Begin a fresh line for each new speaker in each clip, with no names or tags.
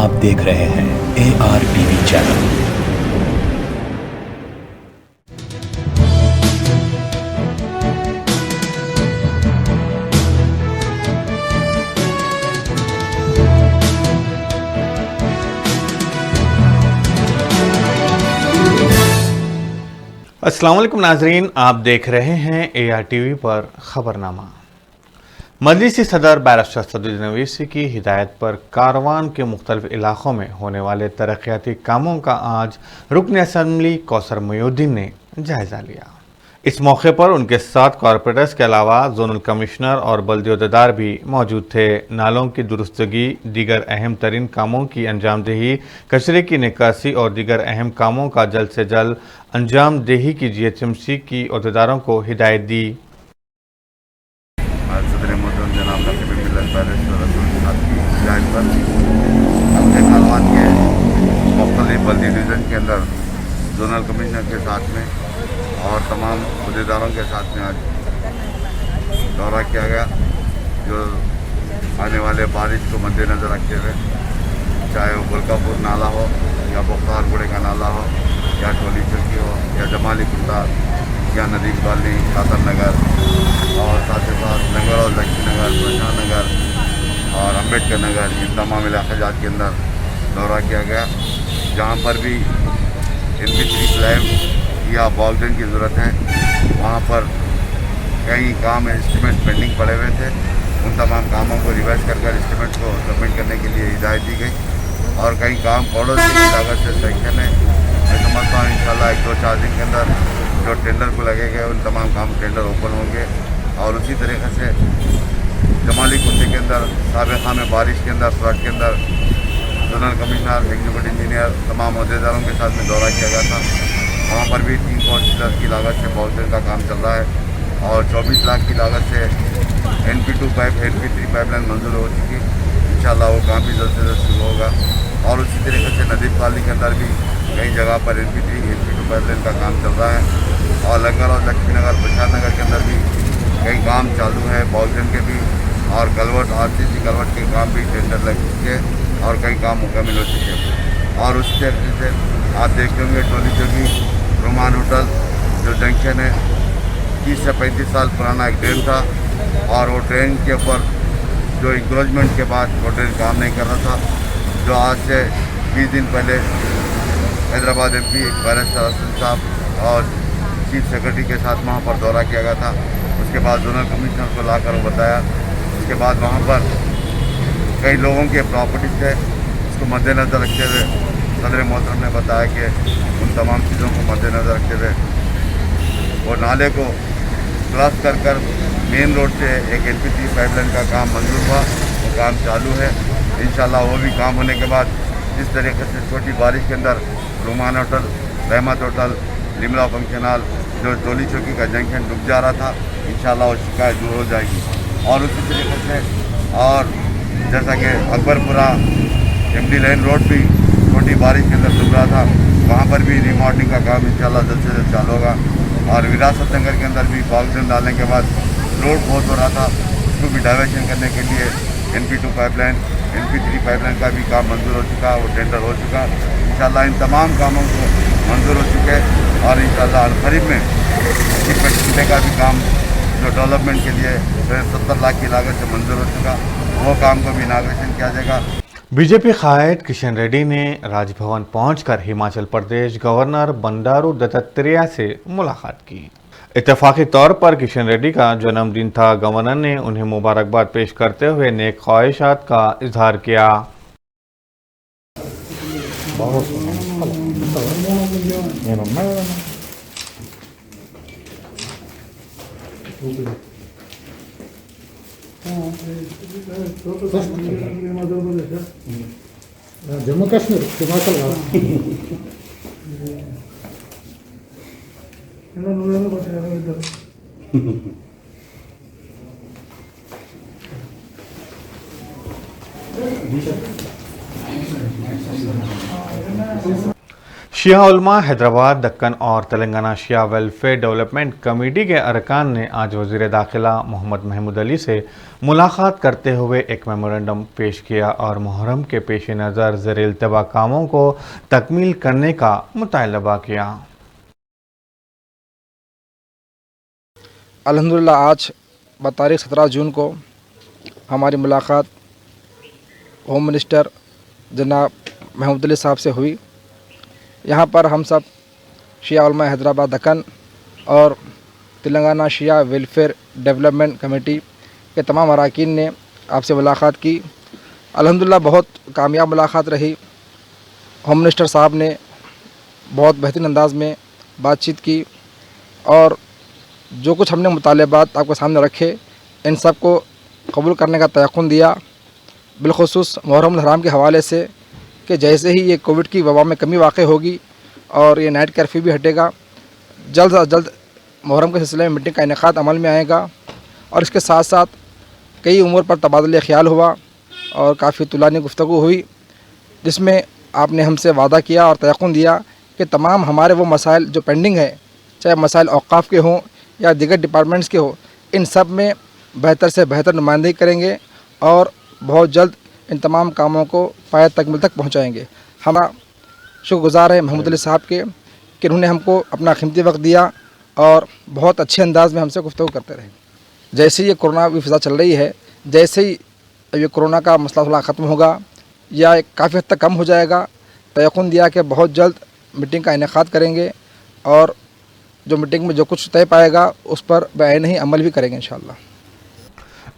आप देख रहे हैं AR टीवी चैनल।
अस्सलाम वालेकुम नाजरीन, आप देख रहे हैं AR टीवी पर खबरनामा। मजलिसी सदर बैरिस्टर सदरुद्दीन ओवैसी की हिदायत पर कारवान के मुख्तलिफ इलाकों में होने वाले तरक्याती कामों का आज रुकन असम्बली कौसर मोहिउद्दीन ने जायजा लिया। इस मौके पर उनके साथ कॉरपोरेटर्स के अलावा जोनल कमिश्नर और बल्दी अहदेदार भी मौजूद थे। नालों की दुरुस्तगी, दीगर अहम तरीन कामों की अंजामदेही, कचरे की निकासी और दीगर अहम कामों का जल्द से जल्द अंजाम देही की GHMC की अहदेदारों को हिदायत दी।
बल्दी डिवीज़न के अंदर जोनल कमिश्नर के साथ में और तमाम अहदेदारों के साथ में आज दौरा किया गया, जो आने वाले बारिश को मद्देनज़र रखते हुए, चाहे वो बुल्कापुर नाला हो या बुखारगुड़े का नाला हो या टोली चौकी हो या जमाली कुत्ता या नदीम कॉलोनी, खातर नगर और साथ ही साथ नगर और लक्ष्मी नगर, प्रशांत नगर और अम्बेडकर नगर, इन तमाम इलाक़ात के अंदर दौरा किया गया, जहाँ पर भी MP3 स्लैब या बॉलपेन की ज़रूरत है, वहाँ पर कई काम एस्टिमेट पेंडिंग पड़े हुए थे। उन तमाम कामों को रिवाइज कर एस्टिमेट को सबमिट करने के लिए हिदायत दी गई और कई काम करोड़ों की लागत से सेक्शन है। मैं समझता हूँ इंशाल्लाह 1-2-4 दिन के अंदर जो टेंडर को लगेगा उन तमाम काम टेंडर ओपन होंगे। और उसी तरीके से जमाली कुत्ते के अंदर साबिक़ा में बारिश के अंदर, फ्लड के अंदर जोनल कमिश्नर, एग्जीक्यूटिव इंजीनियर, तमाम अहदेदारों के साथ में दौरा किया गया था। वहाँ पर भी 3 करोड़ सीलर की लागत से बॉलपेन का काम चल रहा है और 24 लाख की लागत से NP2 पाइप, NP3 पाइपलाइन मंजूर हो चुकी। इंशाल्लाह वो काम भी जल्द से जल्द शुरू होगा। और उसी तरीके से नदीम कॉलोनी के अंदर भी कई जगह पर NP3, NP2 पाइपलाइन का काम चल रहा है और लंगर और लक्ष्मी नगर, प्रशांत नगर के अंदर भी कई काम चालू है बॉलपेन के भी, और कलवट RCC कलवट के काम भी टेंडर लग चुके हैं और कई काम मुकम्मल हो चुके हैं। और उस तरीके से आप देखते होंगे टोली चौकी रोमान होटल जो जंक्शन है, 30 से 35 साल पुराना एक ड्रेन था और वो ड्रेन के ऊपर जो इंक्रोचमेंट के बाद वो ड्रेन काम नहीं कर रहा था, जो आज से 20 दिन पहले हैदराबाद MP बैरिस्टर असद साहब और चीफ सेक्रेटरी के साथ वहाँ पर दौरा किया गया था। उसके बाद जोनल कमिश्नर को लाकर बताया। उसके बाद वहाँ पर कई लोगों के प्रॉपर्टीज थे, उसको मद्देनज़र रखते हुए सदर मोहतरम ने बताया कि उन तमाम चीज़ों को मद्देनज़र रखते हुए वो नाले को क्रॉस कर मेन रोड से एक NP3 पाइपलाइन का काम मंजूर हुआ, वो काम चालू है। इंशाल्लाह वो भी काम होने के बाद जिस तरीके से छोटी बारिश के अंदर रोमान होटल, रहमत होटल, लिमला फंक्शन हॉल, जो टोली चौकी का जंक्शन डूब जा रहा था, इंशाल्लाह वो शिकायत दूर हो जाएगी। और उसी तरीके से और जैसा कि अकबरपुरा MD लाइन रोड भी छोटी बारिश के अंदर डूब रहा था, वहाँ पर भी रिमॉडलिंग का काम इंशाल्लाह जल्द से जल्द चालू होगा। और विरासत नगर के अंदर भी बॉक्सन डालने के बाद रोड बहुत हो रहा था, उसको भी डाइवर्शन करने के लिए NP2 पाइपलाइन, NP3 पाइपलाइन का भी काम मंजूर हो चुका, वो टेंडर हो चुका। इंशाल्लाह इन तमाम कामों को मंजूर हो चुके और इंशाल्लाह खरीब में किले का भी काम जो डेवलपमेंट के लिए 70 लाख की लागत से मंजूर हो चुका, वो काम को भी इनाग्रेशन किया जाएगा।
बीजेपी कायद किशन रेड्डी ने राजभवन पहुंचकर हिमाचल प्रदेश गवर्नर बंडारू दत्तात्रेय से मुलाकात की। इत्तेफाकी तौर पर किशन रेड्डी का जन्मदिन था। गवर्नर ने उन्हें मुबारकबाद पेश करते हुए नेक ख्वाहिशात का इजहार किया।
जम्मू काश्मीर, हिमाचल
शिया उलमा हैदराबाद, दक्कन और तेलंगाना शिया वेलफेयर डेवलपमेंट कमेटी के अरकान ने आज वज़ीर दाखिला मोहम्मद महमूद अली से मुलाकात करते हुए एक मेमोरेंडम पेश किया और मुहर्रम के पेश नज़र ज़ेर-ए-इल्तिबा कामों को तकमील करने का मुतालबा किया।
अल्हम्दुलिल्लाह आज तारीख़ 17 जून को हमारी मुलाकात होम मिनिस्टर जनाब महमूद अली साहब से हुई। यहाँ पर हम सब शिया उलमा हैदराबाद दक्कन और तेलंगाना शिया वेलफेयर डेवलपमेंट कमेटी के तमाम अरकान ने आपसे मुलाकात की। अल्हम्दुलिल्लाह बहुत कामयाब मुलाकात रही। होम मिनिस्टर साहब ने बहुत बेहतरीन अंदाज में बातचीत की और जो कुछ हमने मुतालबात आपके सामने रखे इन सब को कबूल करने का तयक़ुन दिया। बिलख़ुसूस मुहर्रम हराम के हवाले से कि जैसे ही ये कोविड की वबा में कमी वाक़ होगी और ये नाइट कर्फ्यू भी हटेगा, जल्द से जल्द मुहर्रम के सिलसिले में मीटिंग का इनेकाद अमल में आएगा। और इसके साथ साथ कई उमूर पर तबादला ख्याल हुआ और काफ़ी तुलानी गुफ्तगू हुई, जिसमें आपने हमसे वादा किया और तयक़ुन दिया कि तमाम हमारे वो मसाइल जो पेंडिंग है, चाहे मसाइल औक़ाफ़ के हों या दीगर डिपार्टमेंट्स के हो, इन सब में बेहतर से बेहतर नुमाइंदगी करेंगे और बहुत जल्द इन तमाम कामों को पाया तकमील तक पहुँचाएँगे। हमारा शुक्रगुज़ार है महमूद अली साहब के कि उन्होंने हमको अपना कीमती वक्त दिया और बहुत अच्छे अंदाज में हमसे गुफ्तगू करते रहे। जैसे ही ये कोरोना की फ़िज़ा चल रही है, जैसे ही ये कोरोना का मसला थोड़ा ख़त्म होगा या काफ़ी हद तक कम हो जाएगा, तयक़ुन दिया कि बहुत जल्द मीटिंग का इनेकाद करेंगे और जो मीटिंग में जो कुछ तय पाएगा उस पर बेआईन ही अमल भी करेंगे इंशाअल्लाह।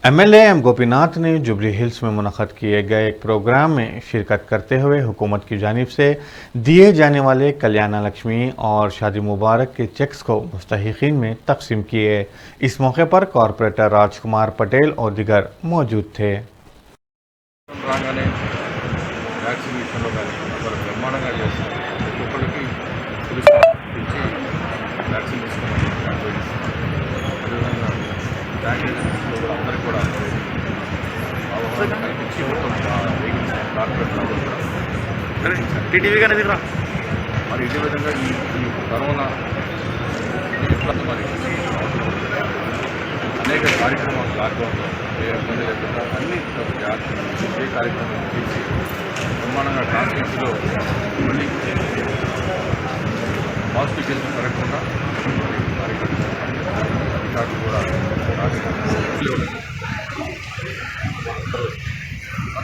एमएलए एम गोपीनाथ ने जुबली हिल्स में मुनक़द किए गए एक प्रोग्राम में शिरकत करते हुए हुकूमत की जानिब से दिए जाने वाले कल्याण लक्ष्मी और शादी मुबारक के चेक्स को मुस्तहिक़ीन में तकसीम किए। इस मौके पर कॉरपोरेटर राजकुमार पटेल और दिगर मौजूद थे।
టీటీవీ కానీ దిగరా మరి ఇదే విధంగా ఈ కరోనా మరి అనేక కార్యక్రమాలు లాక్డౌన్లో ఏ ఇబ్బంది లేకుండా అన్ని జాగ్రత్తలు ఏ కార్యక్రమం చేసి బ్రహ్మాండంగా కాన్స్టిట్యూన్సీలో మళ్ళీ పాజిటివ్ కేసులు పెరగకుండా అధికారులు కూడా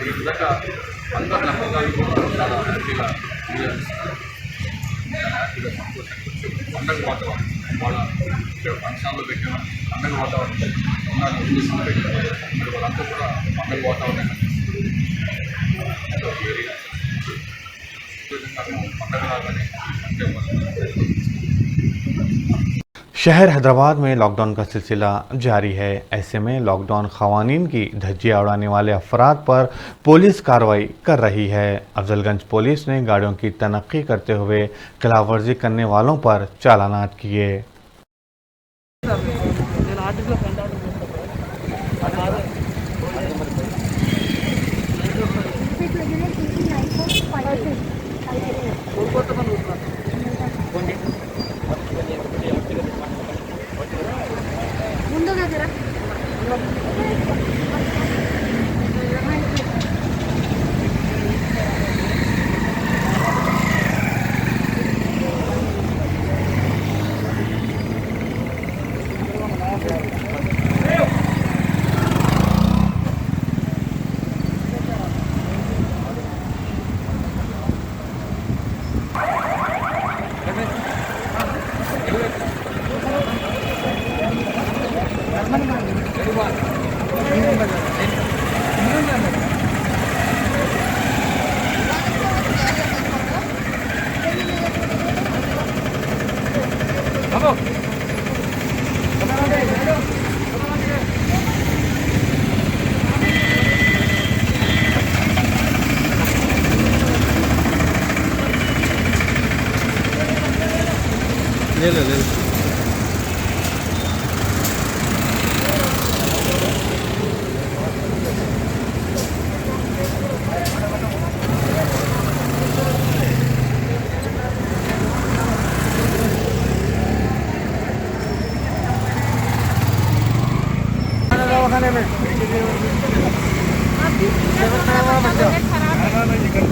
ఈ విధంగా అందరు నమ్మకాలు కూడా చాలా హ్యాపీగా పండగ వాతావరణం వాళ్ళ ఫంక్షన్లో పెట్టిన పండగ వాతావరణం పెట్టిన వాళ్ళంతా కూడా పండగ వాతావరణం పండగలాగానే
शहर हैदराबाद में लॉकडाउन का सिलसिला जारी है। ऐसे में लॉकडाउन क़वानीन की धज्जियां उड़ाने वाले अफराद पर पुलिस कार्रवाई कर रही है। अफजलगंज पुलिस ने गाड़ियों की तनक्की करते हुए खिलाफवर्जी करने वालों पर चालानात किए।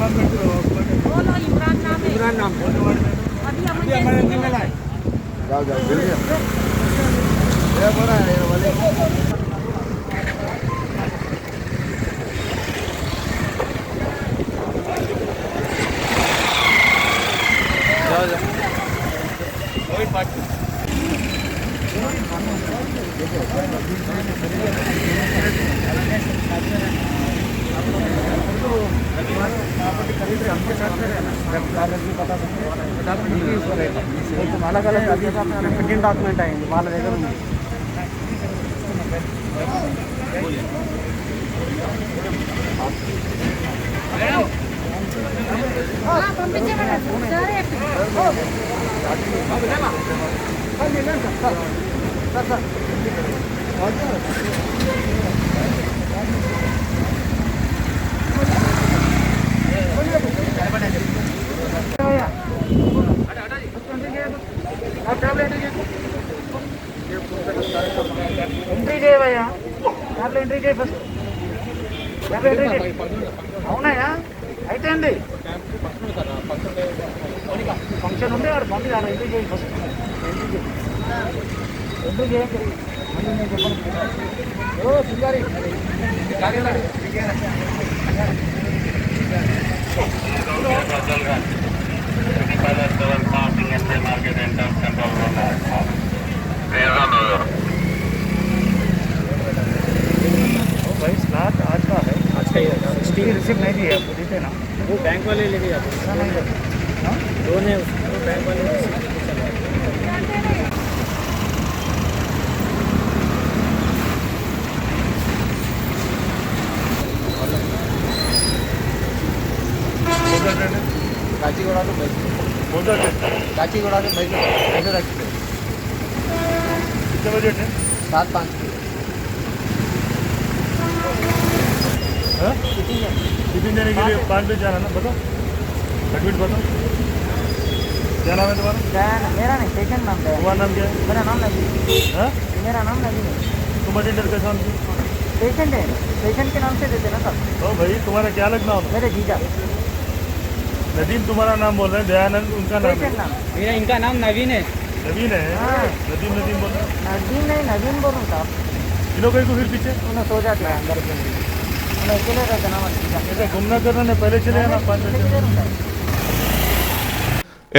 बोलो इमरान नाम है अभी हमारे जिम्मेदार है
जाओ जाओ जल्दी ये बोला है ये वाले जाओ जाओ कोई बात
अलग अलग प्रिंटिंग डॉक्यूमेंट आएंगे వాళ్ళ దగ్గర ఉంది ఎంట్రీ చేయవయ్యా దాంట్లో ఎంట్రీ చేయి ఫస్ట్ దాంట్లో ఎంట్రీ చేయి అవునాయా అయితే అండి ఫంక్షన్ ఉంటే వాడు పంపి దాంట్లో ఎంట్రీ చేయి ఫస్ట్ ఎంట్రీ చేయండి మళ్ళీ నేను చెప్పను ఓ సింగారి भाई स्लॉट आज का है आज का ही है स्टील रिसिप्ट नहीं दिया आपको देते ना वो बैंक वाले लेके जाते हैं नहीं हाँ लोन है उसको बैंक वाले
काचीगुड़ा तो काचीगुड़ा के पैसे रखते
कितने बजट है
7-5
कितने देने के लिए 5 बजे जाना ना बताओ एडमिट बताओ क्या नाम है तुम्हारा
मेरा नहीं पेशेंट नाम है
तुम्हारा नाम क्या है
मेरा नाम नवीन
हाँ
मेरा नाम नवीन है
तुम अटेंडर का नाम
पेशेंट है पेशेंट के नाम से देते ना सर
ओ भाई तुम्हारा क्या लगना होगा
मेरे जीजा
नदीम तुम्हारा नाम बोल रहे हैं दयानंद उनका नाम है
पेशेंट नाम
मेरा इनका नाम नवीन है
नवीन है
हाँ।
नदीम बोल रहे हैं
नवीन नहीं नवीन बोलूँ साहब
इन लोगों को फिर पीछे
उन्हें सो जाते हैं अंदर के उन्हें अकेले रहते ना जीजा
ऐसा घूमना करना नहीं पहले चले ना 5 बजे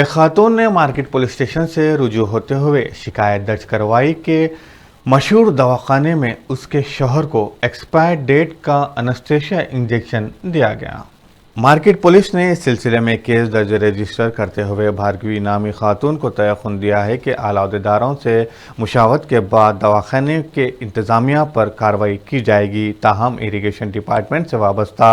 एक खातून ने मार्केट पुलिस स्टेशन से रुजू होते हुए शिकायत दर्ज करवाई कि मशहूर दवाखाने में उसके शौहर को एक्सपायर्ड डेट का एनेस्थीसिया इंजेक्शन दिया गया। मार्केट पुलिस ने इस सिलसिले में केस दर्ज रजिस्टर करते हुए भार्गवी नामी खातून को तयखुन दिया है कि आला अहदेदारों से मुशावरत के बाद दवाखाने के इंतज़ामिया पर कार्रवाई की जाएगी। ताहम इरीगेशन डिपार्टमेंट से वाबस्ता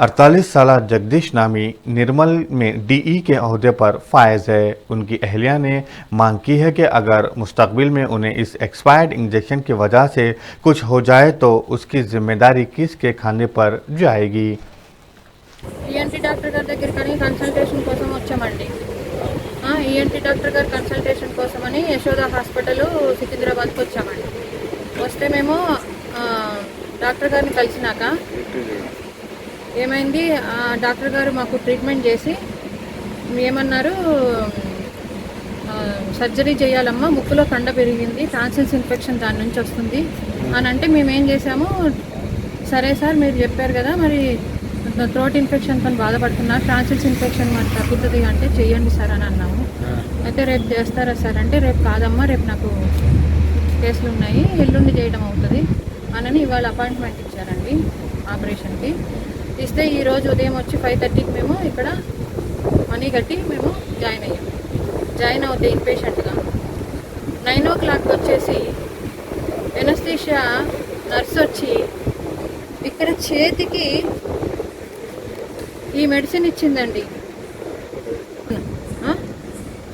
48 साल जगदीश नामी निर्मल में DE के अहदे पर फायज है। उनकी अहलिया ने मांग की है कि अगर मुस्तकबिल में उन्हें इस एक्सपायर्ड इंजेक्शन की वजह से कुछ हो जाए तो उसकी जिम्मेदारी किसके खाने पर जाएगी।
ఈఎన్టీ డాక్టర్ గారి దగ్గరికి కన్సల్టేషన్ కోసం వచ్చామండి. ఈఎన్టీ డాక్టర్ గారి కన్సల్టేషన్ కోసమని యశోద హాస్పిటల్ సికింద్రాబాద్కి వచ్చామండి. వస్తే మేము డాక్టర్ గారిని కలిసినాక ఏమైంది, డాక్టర్ గారు మాకు ట్రీట్మెంట్ చేసి ఏమన్నారు, సర్జరీ చేయాలమ్మా, ముక్కులో కండ పెరిగింది, టాన్సిల్స్ ఇన్ఫెక్షన్ దాని నుంచి వస్తుంది అని అంటే మేమేం చేసాము, సరే సార్ మీరు చెప్పారు కదా, మరి థ్రోట్ ఇన్ఫెక్షన్తో బాధపడుతున్నారు, టాన్సిల్స్ ఇన్ఫెక్షన్ మరి తగ్గుతుంది అంటే చెయ్యండి సార్ అని అన్నాము. అయితే రేపు చేస్తారా సార్ అంటే రేపు కాదమ్మా, రేపు నాకు కేసులు ఉన్నాయి, ఎల్లుండి చేయడం అవుతుంది అని ఇవాళ అపాయింట్మెంట్ ఇచ్చారండి ఆపరేషన్కి. ఇస్తే ఈరోజు ఉదయం వచ్చి 5:30కి మేము ఇక్కడ మనీ కట్టి మేము జాయిన్ అవుతే ఇన్పేషెంట్గా 9 o'clock వచ్చేసి ఎనస్థీషియా నర్స్ వచ్చి ఇక్కడ చేతికి ఈ మెడిసిన్ ఇచ్చిందండి.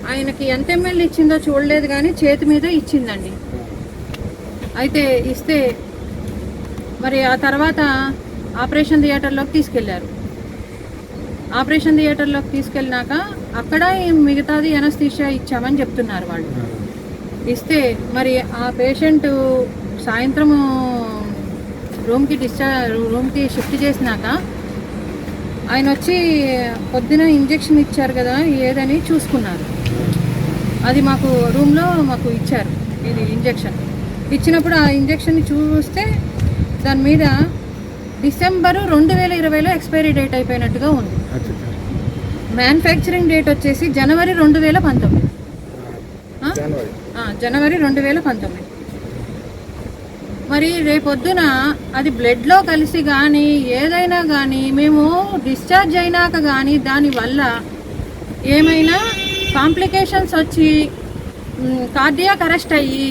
ఆయనకి ఎంత ml ఇచ్చిందో చూడలేదు కానీ చేతి మీద ఇచ్చిందండి. అయితే ఇస్తే మరి ఆ తర్వాత ఆపరేషన్ థియేటర్లోకి తీసుకెళ్లారు. ఆపరేషన్ థియేటర్లోకి తీసుకెళ్ళినాక అక్కడ మిగతాది ఎనస్థీషియా ఇచ్చామని చెప్తున్నారు వాళ్ళు. ఇస్తే మరి ఆ పేషెంట్ సాయంత్రం రూమ్కి షిఫ్ట్ చేసినాక ఆయన వచ్చి పొద్దున ఇంజెక్షన్ ఇచ్చారు కదా ఏదని చూసుకున్నారు. అది మాకు రూమ్లో మాకు ఇచ్చారు ఇది ఇంజెక్షన్. ఇచ్చినప్పుడు ఆ ఇంజెక్షన్ చూస్తే దాని మీద డిసెంబరు 2020లో ఎక్స్పైరీ డేట్ అయిపోయినట్టుగా ఉంది. మ్యానుఫ్యాక్చరింగ్ డేట్ వచ్చేసి జనవరి 2019. జనవరి 2019. మరి రేపొద్దున అది బ్లడ్లో కలిసి కానీ ఏదైనా కానీ మేము డిశ్చార్జ్ అయినాక కానీ దానివల్ల ఏమైనా కాంప్లికేషన్స్ వచ్చి కార్డియాక్ అరెస్ట్ అయ్యి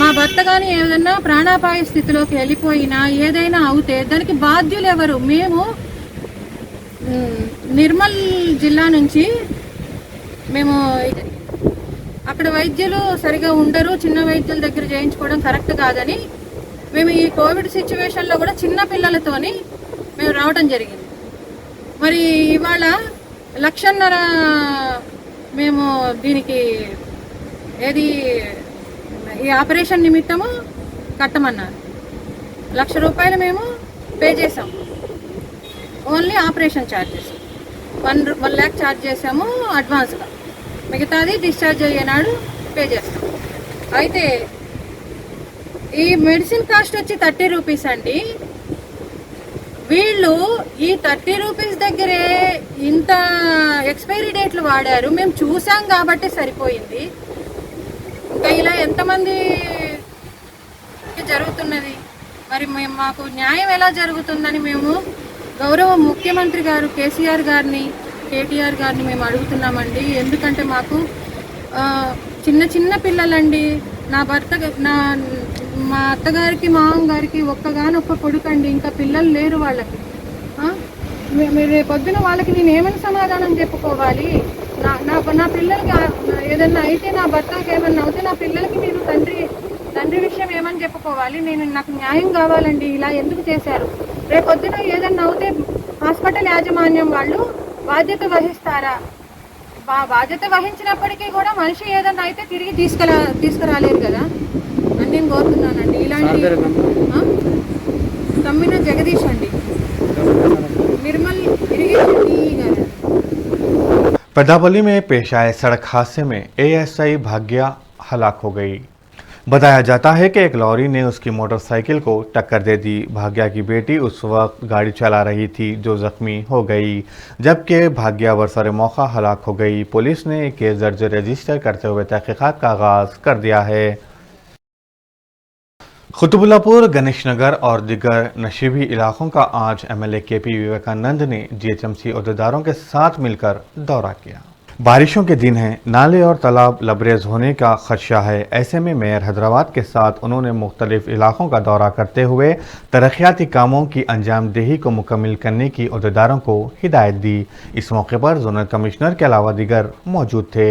మా భర్త కానీ ఏదైనా ప్రాణాపాయ స్థితిలోకి వెళ్ళిపోయినా ఏదైనా అవుతే దానికి బాధ్యులు ఎవరు? మేము నిర్మల్ జిల్లా నుంచి మేము అక్కడ వైద్యులు సరిగా ఉండరు, చిన్న వైద్యుల దగ్గర చేయించుకోవడం కరెక్ట్ కాదని మేము ఈ కోవిడ్ సిచ్యువేషన్లో కూడా చిన్న పిల్లలతోని మేము రావడం జరిగింది. మరి ఇవాళ 1.5 లక్షలు మేము దీనికి ఏది ఈ ఆపరేషన్ నిమిత్తము కట్టమన్నారు. 1 లక్ష రూపాయలు మేము పే చేసాం. Only operation charges 1 lakh charge చేసాము అడ్వాన్స్గా. మిగతాది డిశ్చార్జ్ అయ్యేనాడు పే చేస్తాం. అయితే ఈ మెడిసిన్ కాస్ట్ వచ్చి 30 రూపీస్ అండి. వీళ్ళు ఈ 30 రూపీస్ దగ్గరే ఇంత ఎక్స్పైరీ డేట్లు వాడారు. మేము చూసాం కాబట్టి సరిపోయింది. ఇంకా ఇలా ఎంతమంది జరుగుతున్నది? మరి మేము మాకు న్యాయం ఎలా జరుగుతుందని మేము గౌరవ ముఖ్యమంత్రి గారు కేసీఆర్ గారిని, కేటీఆర్ గారిని మేము అడుగుతున్నామండి. ఎందుకంటే మాకు చిన్న చిన్న పిల్లలండి. నా భర్త మా అత్తగారికి మామగారికి ఒక్కగానొక్క కొడుకండి. ఇంకా పిల్లలు లేరు వాళ్ళకి. మీరు రేపొద్దున వాళ్ళకి నేను ఏమైనా సమాధానం చెప్పుకోవాలి? నా పిల్లలకి ఏదన్నా అయితే, నా భర్తకి ఏమన్నా అవుతే నా పిల్లలకి మీరు తండ్రి విషయం ఏమని చెప్పుకోవాలి? నాకు న్యాయం కావాలండి. ఇలా ఎందుకు చేశారు? రేపొద్దున ఏదన్నా అవుతే హాస్పిటల్ యాజమాన్యం వాళ్ళు బాధ్యత వహిస్తారా? బాధ్యత వహించినప్పటికీ కూడా మనిషి ఏదన్నా అయితే తిరిగి తీసుకురాలేరు కదా అని నేను కోరుతున్నానండి. ఇలాంటి తమ్మిన జగదీష్ అండి, నిర్మల్ ఇరిగేషన్ DE గారు.
पेदापल्ली में पेश आए सड़क हादसे में ASI भाग्या हलाक हो गई। बताया जाता है कि एक लॉरी ने उसकी मोटरसाइकिल को टक्कर दे दी। भाग्या की बेटी उस वक्त गाड़ी चला रही थी जो जख्मी हो गई, जबकि भाग्या बरसर मौका हलाक हो गई। पुलिस ने केस दर्ज रजिस्टर करते हुए तहकीकात का आगाज कर दिया है। कुतुबुल्लापुर, गणेश नगर और दिगर नशीबी इलाकों का आज MLA KP विवेकानंद ने GHMC अहदेदारों के साथ मिलकर दौरा किया। बारिशों के दिन हैं, नाले और तालाब लबरेज होने का खदशा है। ऐसे में मेयर हैदराबाद के साथ उन्होंने मुख्तलिफ इलाकों का दौरा करते हुए तरक्याती कामों की अंजामदेही को मुकम्मल करने की अहदेदारों को हिदायत दी। इस मौके पर जोनल कमिश्नर के अलावा दिगर मौजूद थे।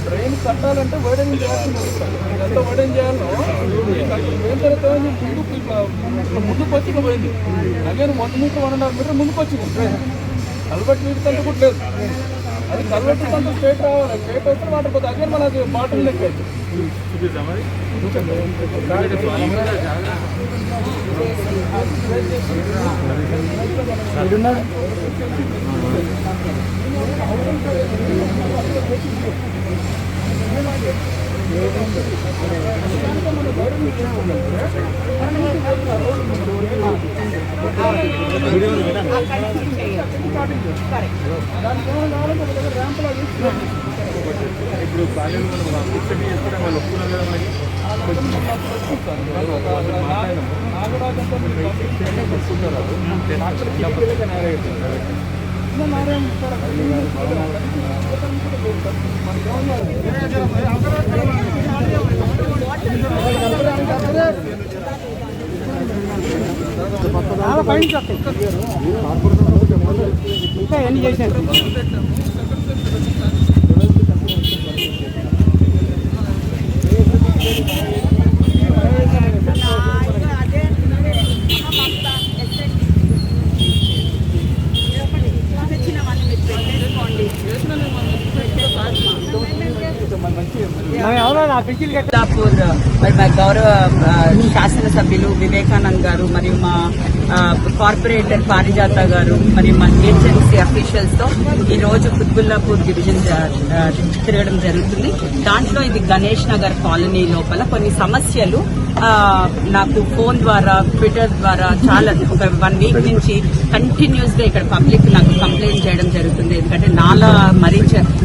ట్రైన్ కట్టాలంటే వైడనింగ్ చేయాల్సింది. ఎంత వైడనింగ్ చేయాలో పోయిన తర్వాత ముందుకు వచ్చి పోయింది. అలాగే 1 మీటర్ 1.5 మీటర్ ముందుకు వచ్చింది ట్రైన్. కల్వెట్ వీటికంటే కూడా లేదు. అది కల్వెట్ కొంత స్ట్రేట్ రావాలి. స్ట్రేట్ వస్తే వాటర్ పోతే అదే మన అది బాటిల్ లెక్క ఇప్పుడు వాళ్ళు ఒప్పుకున్నారు కదా మరి
ఇంకా ఎన్ని చేశారు
మిర్జాపూర్ మరి మా గౌరవ శాసనసభ్యులు వివేకానంద్ గారు మరియు మా కార్పొరేటర్ పారిజాత గారు మరియు మా ఏజెన్సీ అఫీషియల్స్ తో ఈ రోజు కుత్బుల్లాపూర్ డివిజన్ తిరగడం జరుగుతుంది. దాంట్లో ఇది గణేష్ నగర్ కాలనీ లోపల కొన్ని సమస్యలు నాకు ఫోన్ ద్వారా ట్విట్టర్ ద్వారా చాలా ఒక 1 వీక్ నుంచి కంటిన్యూస్ గా ఇక్కడ పబ్లిక్ నాకు కంప్లైంట్ చేయడం జరుగుతుంది. ఎందుకంటే నాలా మరీ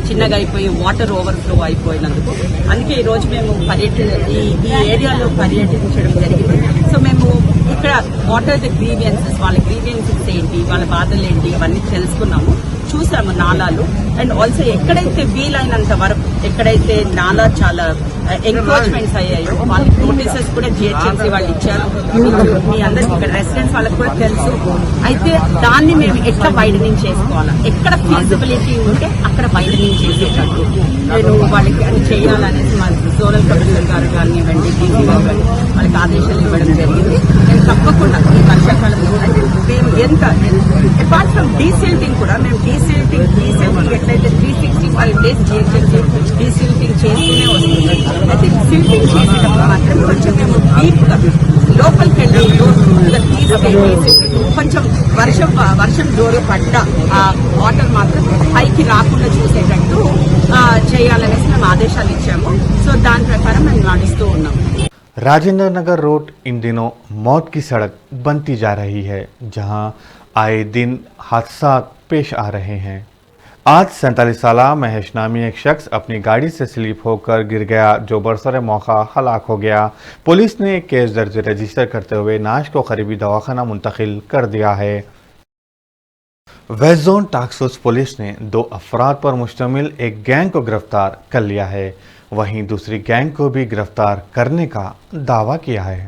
చిన్నగా అయిపోయి వాటర్ ఓవర్ఫ్లో అయిపోయినందుకు. అందుకే ఈ రోజు మేము ఈ ఏరియాలో పర్యటించడం జరిగింది. సో మేము ఇక్కడ వాట్ ఆర్ ద గ్రీవియన్సెస్, వాళ్ళ గ్రీవియన్సెస్ ఏంటి, వాళ్ళ బాధలు ఏంటి, ఇవన్నీ తెలుసుకున్నాము, చూసాము నాలాలు. అండ్ ఆల్సో ఎక్కడైతే వీలైనంత వరకు ఎక్కడైతే నాలా చాలా ఎంక్రోచ్మెంట్స్ అయ్యాయో వాళ్ళకి నోటీసెస్ కూడా జిహెచ్ఎంసీ వాళ్ళు ఇచ్చారు. మీ అందరికి ఇక్కడ రెసిడెంట్స్ వాళ్ళకి కూడా తెలుసు. అయితే దాన్ని మేము ఎట్లా వైడనింగ్ చేసుకోవాలా, ఎక్కడ ఫీజిబిలిటీ ఉంటే అక్కడ వైడనింగ్ చేసేటట్టు నేను వాళ్ళకి అది చేయాలనేసి మా జోనల్ కమిషనర్ గారు కానివ్వండి, డీసీ గారు కానీ వాళ్ళకి ఆదేశాలు ఇవ్వడం జరిగింది. నేను తప్పకుండా ఈ వర్షాకాలంలో అంటే మేము ఎంత అపార్ట్ ఫ్రమ్ డీసిల్టింగ్ కూడా మేము డీసిల్టింగ్ ఎట్లయితే 365 days జిహెచ్ఎంసీ డీసిల్టింగ్ చేస్తూనే వస్తుంది. అయితే సిల్టింగ్ చేసేటప్పుడు మాత్రం కొంచెం మేము డీప్ గా లోపలికి వెళ్ళి కొంచెం వర్షం జోరు పడ్డ ఆ వాటర్ మాత్రం పైకి రాకుండా చూసేటట్టు చేయాలనేసి మేము ఆదేశాలు ఇచ్చాము. సో దాని ప్రకారం మేము నడుస్తూ ఉన్నాం.
राजेंद्र नगर रोड इन दिनों मौत की सड़क बनती जा रही है, जहां आए दिन हादसा पेश आ रहे हैं। आज 47 साल महेश नामी एक शख्स अपनी गाड़ी से स्लिप होकर गिर गया, जो बरसरे मौका हलाक हो गया। पुलिस ने केस दर्ज रजिस्टर करते हुए नाश को करीबी दवाखाना मुंतकिल कर दिया है। West zone task force police ने 2 अफराद पर मुश्तमिल एक गैंग को गिरफ्तार कर लिया है, वहीं दूसरी गैंग को भी गिरफ्तार करने का दावा किया है,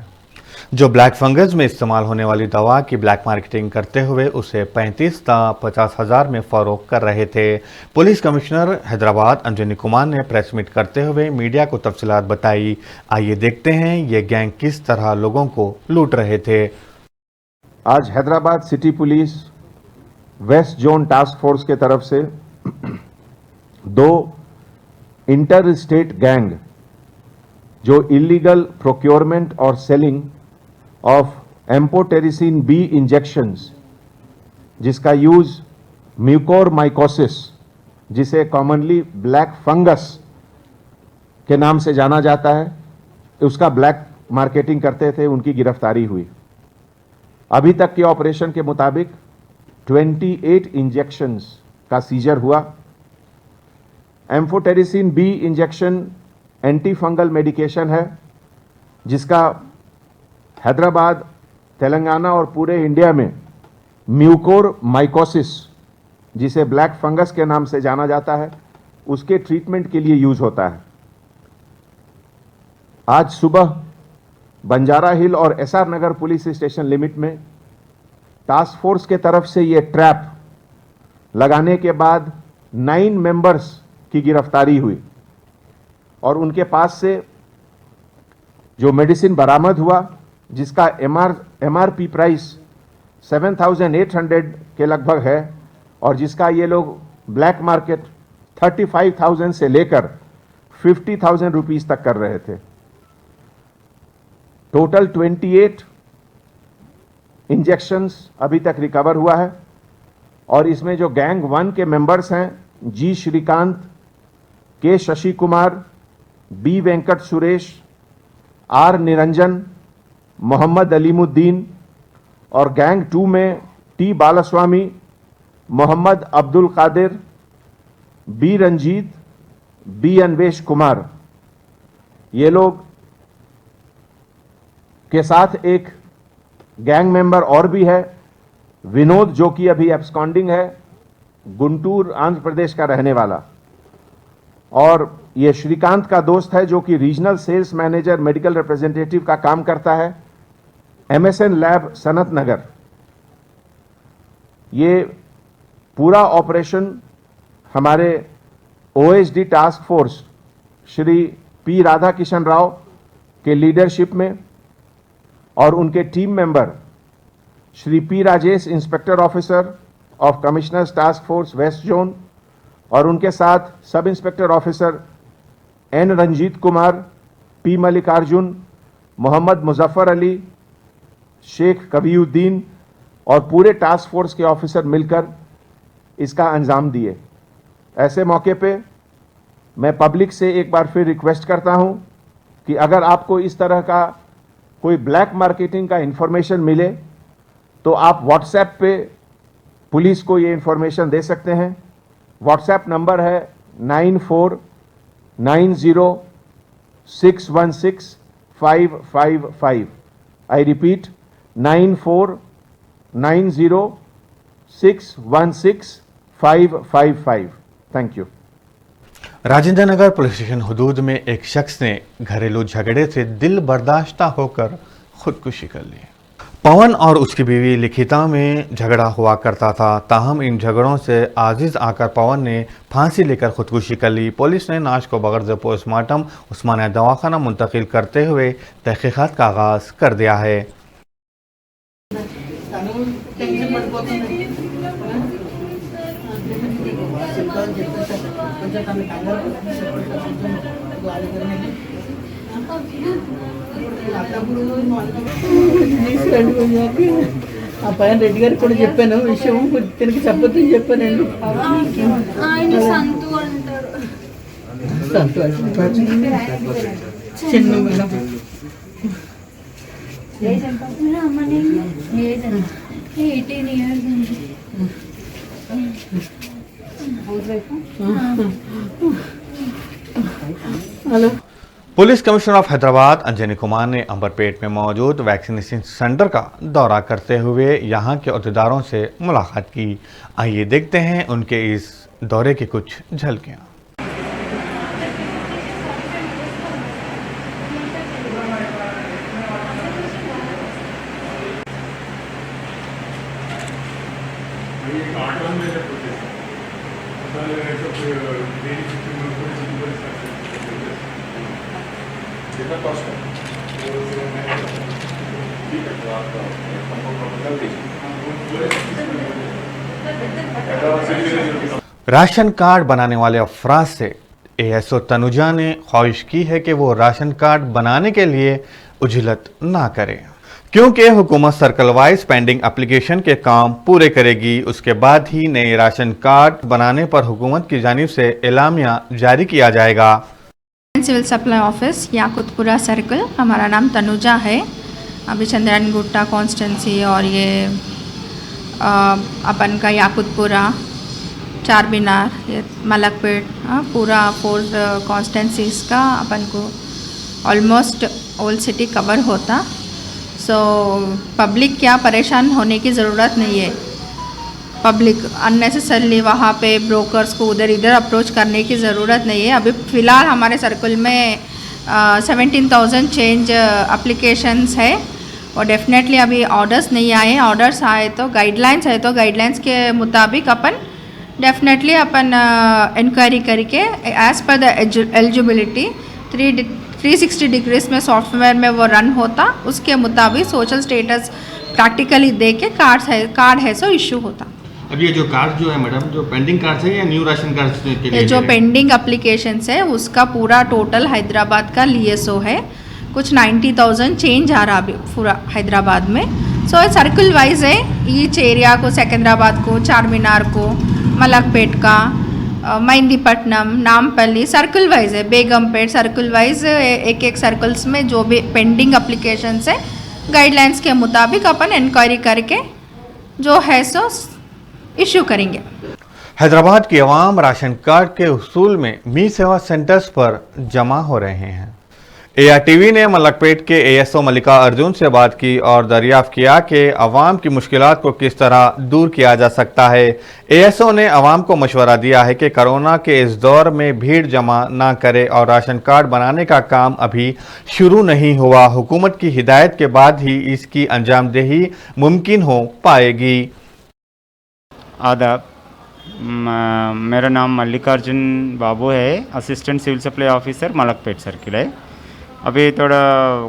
जो ब्लैक फंगस में इस्तेमाल होने वाली दवा की ब्लैक मार्केटिंग करते हुए उसे 35 ता 50 हज़ार में फरोख्त कर रहे थे। पुलिस कमिश्नर हैदराबाद अंजनी कुमार ने प्रेस मीट करते हुए मीडिया को तफसीलात बताई। आइए देखते हैं ये गैंग किस तरह लोगों को लूट रहे थे।
आज Hyderabad city police west zone task force के तरफ से 2 इंटर स्टेट गैंग जो इलीगल प्रोक्योरमेंट और सेलिंग ऑफ एम्पोटेरिसिन बी इंजेक्शंस, जिसका यूज म्यूकोरमाइकोसिस, जिसे कॉमनली ब्लैक फंगस के नाम से जाना जाता है, उसका ब्लैक मार्केटिंग करते थे, उनकी गिरफ्तारी हुई। अभी तक के ऑपरेशन के मुताबिक 28 इंजेक्शंस का सीजर हुआ। Amphotericin B injection anti fungal medication है, जिसका हैदराबाद, तेलंगाना और पूरे इंडिया में म्यूकोरमाइकोसिस, जिसे ब्लैक फंगस के नाम से जाना जाता है, उसके ट्रीटमेंट के लिए यूज होता है। आज सुबह बंजारा हिल और एसआर नगर पुलिस स्टेशन लिमिट में टास्क फोर्स के तरफ से ये ट्रैप लगाने के बाद 9 मेंबर्स की गिरफ्तारी हुई और उनके पास से जो मेडिसिन बरामद हुआ, जिसका एमआरपी प्राइस 7,800 के लगभग है और जिसका ये लोग ब्लैक मार्केट 35,000 से लेकर 50,000 रुपीस तक कर रहे थे। टोटल 28 इंजेक्शंस अभी तक रिकवर हुआ है और इसमें जो गैंग 1 के मेंबर्स हैं, G Srikanth, K Shashi Kumar, B Venkat Suresh, R Niranjan, Mohammed Alimuddin और गैंग 2 में T Balaswamy, Mohammed Abdul Qadir, B Ranjith, B Anvesh Kumar, ये लोग के साथ एक गैंग मेंबर और भी है, विनोद, जो कि अभी एब्सकॉन्डिंग है, गुंटूर आंध्र प्रदेश का रहने वाला, और ये श्रीकांत का दोस्त है जो कि regional sales manager medical representative का काम करता है MSN लैब सनत नगर। ये पूरा ऑपरेशन हमारे OSD task force Shri P Radha Kishan Rao के लीडरशिप में और उनके team member Shri P Rajesh inspector officer of commissioners task force west zone और उनके साथ sub inspector officer N Ranjit Kumar, P Mallikarjun, Mohammad Muzaffar Ali, Sheikh कबीउद्दीन और पूरे टास्क फोर्स के ऑफिसर मिलकर इसका अंजाम दिए। ऐसे मौके पे मैं पब्लिक से एक बार फिर रिक्वेस्ट करता हूं कि अगर आपको इस तरह का कोई ब्लैक मार्केटिंग का इंफॉर्मेशन मिले तो आप व्हाट्सएप पे पुलिस को ये इंफॉर्मेशन दे सकते हैं। व्हाट्सएप नंबर है 9490616555। I repeat 9490616555। Thank you.
Rajendra Nagar police station हुदूद में एक शख्स ने घरेलू झगड़े से दिल बर्दाश्ता होकर खुदकुशी कर ली। पवन और उसकी बीवी लिखिता में झगड़ा हुआ करता था, ताहम इन झगड़ों से आजिज आकर पवन ने फांसी लेकर खुदकुशी कर ली। पुलिस ने लाश को बगैर पोस्टमार्टम उस्मानिया दवाखाना मुंतकिल करते हुए तहकीकात का आगाज कर दिया है।
ఆ పైన రెడ్డి గారికి కూడా చెప్పాను విషయం, తినకి చెప్పొద్దని చెప్పానండి.
ఆయన సంతు అంటారు.
చిన్న మేడం
అమ్మని 18 years అండి.
Hello
police commissioner of Hyderabad Anjani Kumar ने अंबरपेट में मौजूद वैक्सीनेशन सेंटर का दौरा करते हुए यहां के अहदेदारों से मुलाकात की। आइए देखते हैं उनके इस दौरे की कुछ झलकियां। राशन कार्ड बनाने वाले अफराद से ASO तनुजा ने ख्वाहिश की है कि वो राशन कार्ड बनाने के लिए उजलत ना करें, क्योंकि हुकूमत सर्कल वाइज पेंडिंग एप्लीकेशन के काम पूरे करेगी। उसके बाद ही नए राशन कार्ड बनाने पर हुकूमत की जानिब से एलामिया जारी किया जाएगा।
Civil supply office Yakutpura circle, हमारा नाम तनुजा है। अभी चंद्रन गुट्टा कॉन्स्टेंसी और ये अपन का याकुतपुरा, चार मीनार, ये मलकपेट, पूरा 4 कॉन्स्टेंसीज का अपन को ऑलमोस्ट ऑल सिटी कवर होता। सो पब्लिक क्या परेशान होने की ज़रूरत नहीं है। पब्लिक अननेसेसरली वहाँ पे ब्रोकर्स को उधर इधर अप्रोच करने की ज़रूरत नहीं है। अभी फ़िलहाल हमारे सर्कल में 17,000 चेंज एप्लीकेशंस है और डेफिनेटली अभी ऑर्डर्स नहीं आए। ऑर्डर्स आए तो गाइडलाइंस है, तो गाइडलाइंस के मुताबिक अपन डेफिनेटली अपन इंक्वायरी करके as per the eligibility 360 degrees में सॉफ्टवेयर में वो रन होता, उसके मुताबिक सोशल स्टेटस प्रैक्टिकली दे के कार्ड है सो इशू होता।
अब ये जो कार्ड जो है मैडम, जो पेंडिंग कार्ड है या न्यू राशन कार्ड के लिए?
जो पेंडिंग एप्लीकेशंस है उसका पूरा टोटल हैदराबाद का लिएसो है, कुछ 90,000 चेंज आ रहा अभी पूरा हैदराबाद में। सो सर्कल वाइज है, ईच एरिया को, सिकंदराबाद को, चार मीनार को, मलकपेट का, महिंदीपट्टनम, नामपल्ली सर्कल वाइज है, बेगमपेट सर्कल वाइज एक एक सर्कल्स में जो भी पेंडिंग एप्लीकेशंस है गाइडलाइंस के मुताबिक अपन इंक्वायरी करके जो है सो इशू करेंगे।
हैदराबाद की आवाम राशन कार्ड के उसूल में मी सेवा सेंटर्स पर जमा हो रहे हैं। ARTV ने मलकपेट के ASO मल्लिका अर्जुन से बात की और दरियाफ्त किया कि अवाम की मुश्किलात को किस तरह दूर किया जा सकता है। ASO ने अवाम को मशवरा दिया है कि कोरोना के इस दौर में भीड़ जमा ना करे और राशन कार्ड बनाने का काम अभी शुरू नहीं हुआ। हुकूमत की हिदायत के बाद ही इसकी अंजामदेही मुमकिन हो पाएगी।
आदाब, मेरा नाम मल्लिकार्जुन बाबू है, assistant civil supply officer Malakpet circle है। अभी थोड़ा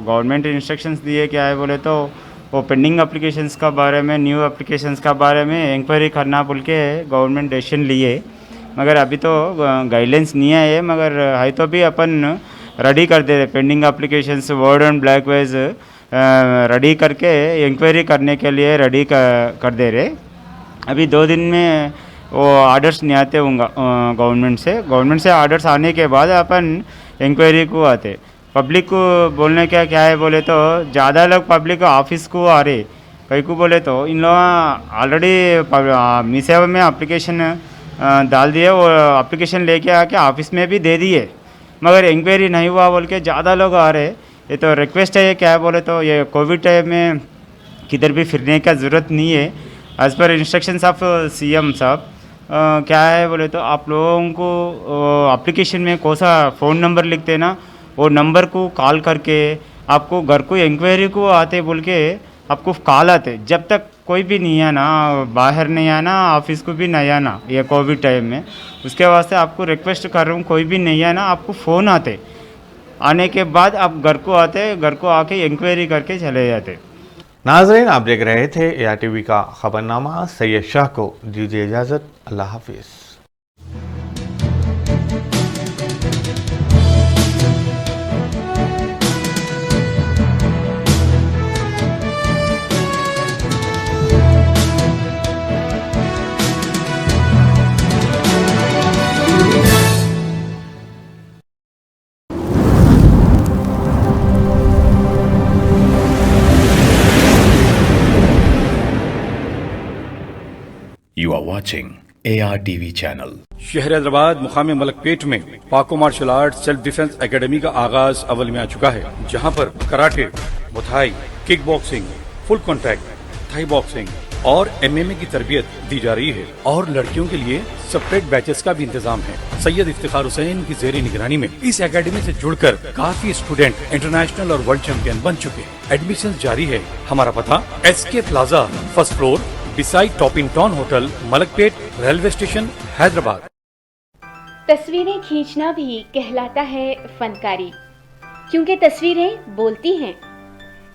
गवर्नमेंट इंस्ट्रक्शंस दिए क्या है बोले तो वो पेंडिंग एप्लीकेशंस का बारे में, न्यू एप्लीकेशंस का बारे में इंक्वायरी करना बोल के गवर्नमेंट डिसीजन लिए, मगर अभी तो गाइडलाइंस नहीं है मगर है तो भी अपन रेडी कर दे रहे pending applications word and black wise ready करके इंक्वायरी करने के लिए रेडी कर दे रहे। अभी 2 दिन में वो आर्डर्स नहीं आते होंगे गवर्नमेंट से आर्डर्स आने के बाद अपन इंक्वायरी को आते। पब्लिक को बोलने क्या है बोले तो ज़्यादा लोग पब्लिक ऑफिस को आ रहे, कई को बोले तो इन लोग ऑलरेडी मी सेवा में एप्लीकेशन डाल दिए और एप्लीकेशन लेके आके ऑफिस में भी दे दिए, मगर इंक्वायरी नहीं हुआ बोल के ज़्यादा लोग आ रहे। ये तो रिक्वेस्ट है क्या है बोले तो ये कोविड टाइम में किधर भी फिरने का ज़रूरत नहीं है। As per instructions of CM साहब क्या है बोले तो आप लोगों को एप्लीकेशन में कौन सा फ़ोन नंबर लिखते ना, वो नंबर को कॉल करके आपको घर को इंक्वायरी को आते बोल के आपको कॉल आते। जब तक कोई भी नहीं आना, बाहर नहीं आना, ऑफिस को भी नहीं आना ये कोविड टाइम में, उसके वास्ते आपको रिक्वेस्ट कर रहा हूँ कोई भी नहीं आना, आपको फ़ोन आते, आने के बाद आप घर को आते, घर को आके इंक्वायरी करके चले जाते।
नाज़रीन, आप देख रहे थे ARTV का खबरनामा। सैयद शाह को दीजिए इजाज़त। अल्लाह हाफिज़।
You are watching ARTV channel.
शहर हैदराबाद मुकाम मलकपेट में Paco martial art self defence academy का आगाज अव्वल में आ चुका है, जहां पर karate, Muay Thai, kick boxing, full contact, Thai boxing और MMA की तरबियत दी जा रही है और लड़कियों के लिए सेपरेट बैचेस का भी इंतजाम है। सैयद इफ्तिखार हुसैन की ज़ेरी निगरानी में इस एकेडमी से जुड़कर काफी स्टूडेंट इंटरनेशनल और वर्ल्ड चैंपियन बन चुके हैं। एडमिशन जारी है। हमारा पता SK plaza, first floor, beside top in town hotel, Malakpet, railway station, Hyderabad.
तस्वीरें खींचना भी कहलाता है फनकारी, क्योंकि तस्वीरें बोलती हैं।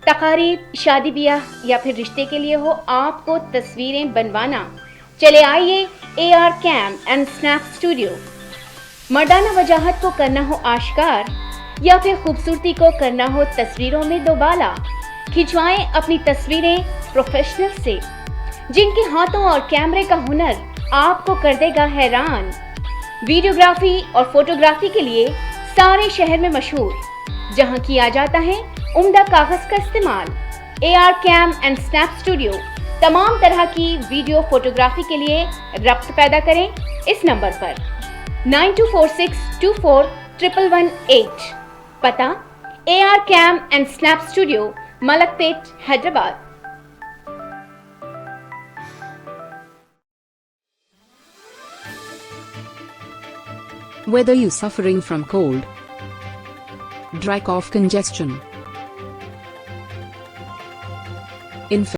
तकारीब, शादी ब्याह या फिर रिश्ते के लिए हो आपको तस्वीरें बनवाना, चले आइए AR cam and snap studio. मर्दाना वजाहत को करना हो आश्कार या फिर खूबसूरती को करना हो तस्वीरों में दोबाला, खिंचवाएं अपनी तस्वीरें प्रोफेशनल से, जिनके हाथों और कैमरे का हुनर आपको कर देगा हैरान। वीडियोग्राफी और फोटोग्राफी के लिए सारे शहर में मशहूर, जहां किया जाता है उम्दा कागज का इस्तेमाल। AR cam and snap studio तमाम तरह की वीडियो फोटोग्राफी के लिए रब्त पैदा करें इस नंबर पर 9246241118। पता AR cam and snap studio, Malakpet, Hyderabad.
Whether you're suffering from cold, dry cough, congestion,